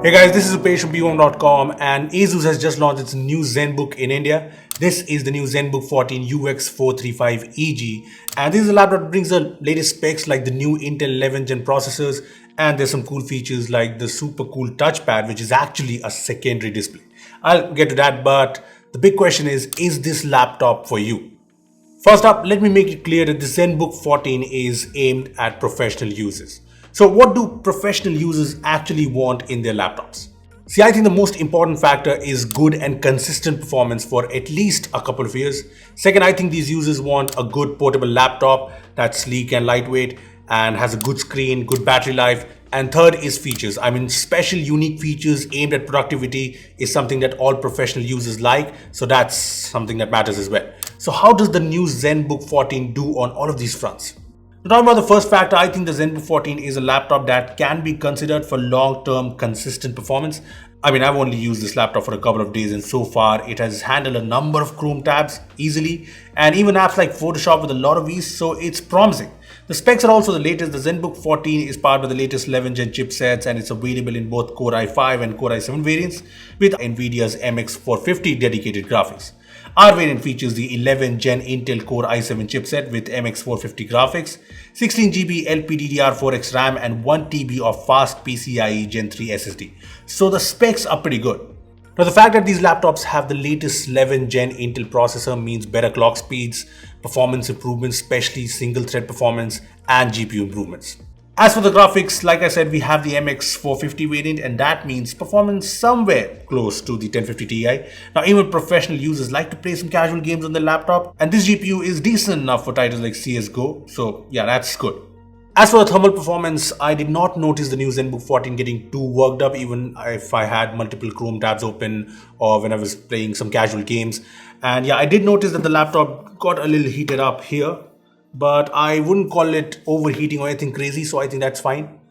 Hey guys, this is Upesh from bwom.com and Asus has just launched its new ZenBook in India. This is the new ZenBook 14 UX435EG and this is a laptop that brings the latest specs like the new Intel 11th gen processors, and there's some cool features like the super cool touchpad, which is actually a secondary display. I'll get to that, but the big question is this laptop for you? First up, let me make it clear that the ZenBook 14 is aimed at professional users. So what do professional users actually want in their laptops? See, I think the most important factor is good and consistent performance for at least a couple of years. Second, I think these users want a good portable laptop that's sleek and lightweight and has a good screen, good battery life. And third is features. I mean, special unique features aimed at productivity is something that all professional users like. So that's something that matters as well. So how does the new ZenBook 14 do on all of these fronts? Talking about the first factor, I think the ZenBook 14 is a laptop that can be considered for long-term consistent performance. I mean, I've only used this laptop for a couple of days and so far it has handled a number of Chrome tabs easily and even apps like Photoshop with a lot of ease, so it's promising. The specs are also the latest. The ZenBook 14 is powered by the latest 11th gen chipsets and it's available in both Core i5 and Core i7 variants with NVIDIA's MX450 dedicated graphics. Our variant features the 11th gen Intel Core i7 chipset with MX450 graphics, 16GB LPDDR4X RAM and 1TB of fast PCIe Gen 3 SSD. So the specs are pretty good. Now the fact that these laptops have the latest 11th gen Intel processor means better clock speeds, performance improvements, especially single thread performance and GPU improvements. As for the graphics, like I said, we have the MX450 variant and that means performance somewhere close to the 1050 Ti. Now even professional users like to play some casual games on their laptop and this GPU is decent enough for titles like CSGO, so yeah, that's good. As for the thermal performance, I did not notice the new ZenBook 14 getting too worked up even if I had multiple Chrome tabs open or when I was playing some casual games. And yeah, I did notice that the laptop got a little heated up here, but I wouldn't call it overheating or anything crazy, so I think that's fine.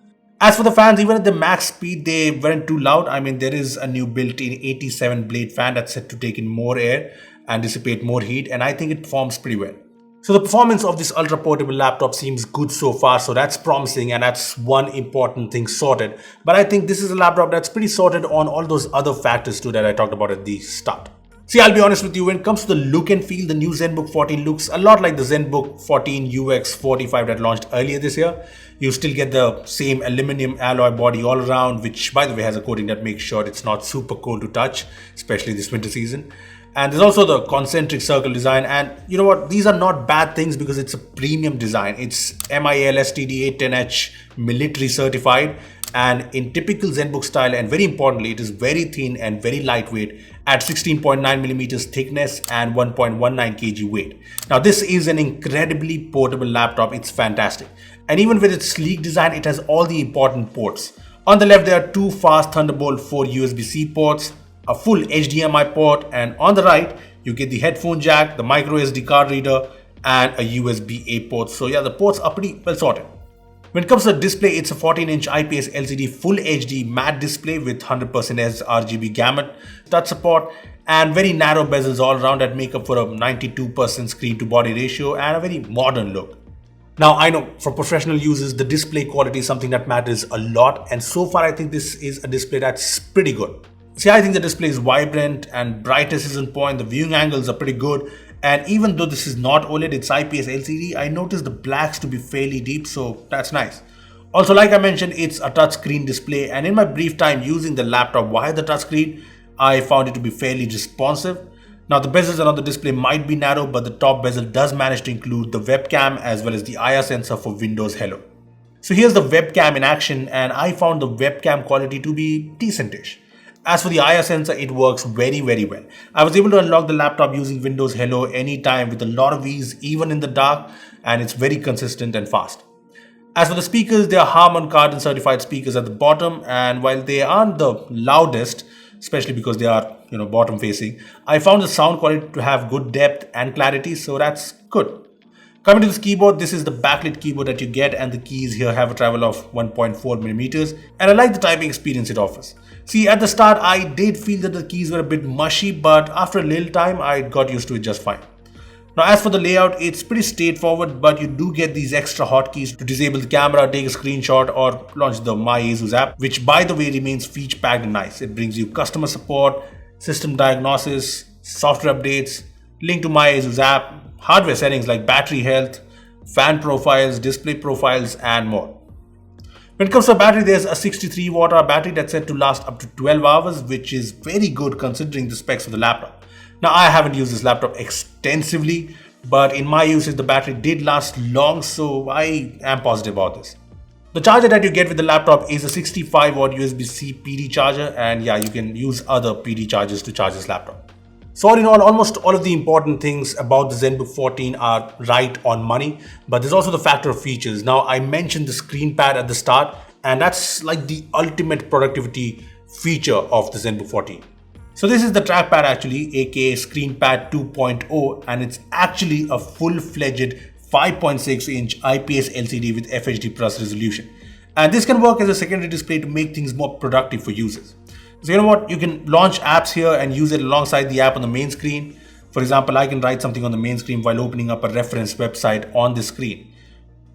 As for the fans, even at the max speed, they weren't too loud. I mean, there is a new built-in 87 blade fan that's set to take in more air and dissipate more heat, and I think it performs pretty well. So the performance of this ultra portable laptop seems good so far, so that's promising and that's one important thing sorted. But I think this is a laptop that's pretty sorted on all those other factors too that I talked about at the start. See, I'll be honest with you, when it comes to the look and feel, the new ZenBook 14 looks a lot like the ZenBook 14 UX45 that launched earlier this year. You still get the same aluminum alloy body all around, which by the way has a coating that makes sure it's not super cold to touch, especially this winter season. And there's also the concentric circle design, and you know what, these are not bad things because it's a premium design. It's MIL STD 810H military certified and in typical ZenBook style, and very importantly it is very thin and very lightweight at 16.9mm thickness and 1.19 kg weight. Now this is an incredibly portable laptop, it's fantastic. And even with its sleek design, it has all the important ports. On the left there are two fast Thunderbolt 4 USB-C ports, a full HDMI port, and on the right you get the headphone jack, the micro SD card reader and a USB-A port. So yeah, the ports are pretty well sorted. When it comes to the display, it's a 14-inch IPS LCD Full HD matte display with 100% sRGB gamut touch support and very narrow bezels all around that make up for a 92% screen to body ratio and a very modern look. Now I know for professional users the display quality is something that matters a lot, and so far I think this is a display that's pretty good. See, I think the display is vibrant and brightness is on point, the viewing angles are pretty good, and even though this is not OLED, it's IPS LCD, I noticed the blacks to be fairly deep, so that's nice. Also, like I mentioned, it's a touchscreen display, and in my brief time using the laptop via the touchscreen, I found it to be fairly responsive. Now the bezels around the display might be narrow, but the top bezel does manage to include the webcam as well as the IR sensor for Windows Hello. So here's the webcam in action, and I found the webcam quality to be decentish. As for the IR sensor, it works very well. I was able to unlock the laptop using Windows Hello anytime with a lot of ease, even in the dark, and it's very consistent and fast. As for the speakers, they are Harman Kardon certified speakers at the bottom, and while they aren't the loudest, especially because they are bottom facing, I found the sound quality to have good depth and clarity, so that's good. Coming to this keyboard, this is the backlit keyboard that you get, and the keys here have a travel of 1.4mm, and I like the typing experience it offers. See, at the start I did feel that the keys were a bit mushy, but after a little time I got used to it just fine. Now, as for the layout, it's pretty straightforward, but you do get these extra hotkeys to disable the camera, take a screenshot, or launch the My ASUS app, which by the way remains feature-packed and nice. It brings you customer support, system diagnosis, software updates, link to My ASUS app, hardware settings like battery health, fan profiles, display profiles, and more. When it comes to battery, there's a 63 watt hour battery that's said to last up to 12 hours, which is very good considering the specs of the laptop. Now, I haven't used this laptop extensively, but in my usage, the battery did last long, so I am positive about this. The charger that you get with the laptop is a 65 watt USB-C PD charger, and yeah, you can use other PD chargers to charge this laptop. So all in all, almost all of the important things about the ZenBook 14 are right on money, but there's also the factor of features. Now, I mentioned the screen pad at the start, and that's like the ultimate productivity feature of the ZenBook 14. So this is the trackpad actually, aka ScreenPad 2.0, and it's actually a full-fledged 5.6-inch IPS LCD with FHD Plus resolution. And this can work as a secondary display to make things more productive for users. So you know what, you can launch apps here and use it alongside the app on the main screen. For example, I can write something on the main screen while opening up a reference website on the screen.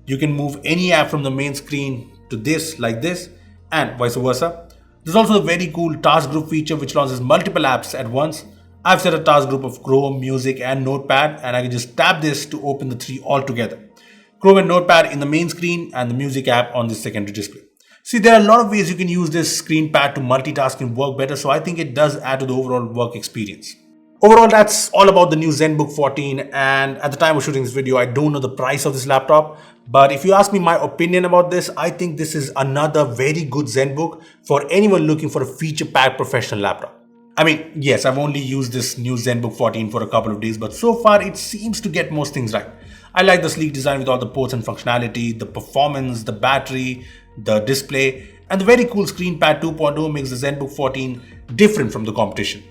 You can move any app from the main screen to this like this, and vice versa. There's also a very cool task group feature which launches multiple apps at once. I've set a task group of Chrome, Music, and Notepad, and I can just tap this to open the three all together. Chrome and Notepad in the main screen and the Music app on the secondary display. See, there are a lot of ways you can use this screen pad to multitask and work better, so I think it does add to the overall work experience. Overall, that's all about the new ZenBook 14, and at the time of shooting this video, I don't know the price of this laptop, but if you ask me my opinion about this, I think this is another very good ZenBook for anyone looking for a feature-packed professional laptop. I mean, yes, I've only used this new ZenBook 14 for a couple of days, but so far it seems to get most things right. I like the sleek design with all the ports and functionality, the performance, the battery, the display, and the very cool ScreenPad 2.0 makes the ZenBook 14 different from the competition.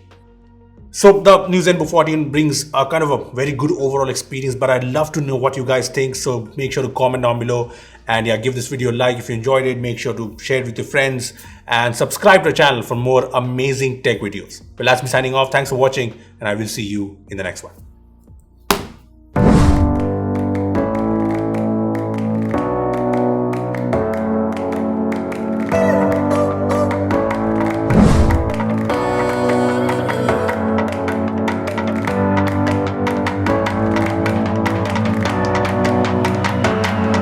So the new ZenBook 14 brings a kind of a very good overall experience, but I'd love to know what you guys think. So make sure to comment down below, and yeah, give this video a like if you enjoyed it. Make sure to share it with your friends and subscribe to the channel for more amazing tech videos. Well, that's me signing off. Thanks for watching, and I will see you in the next one.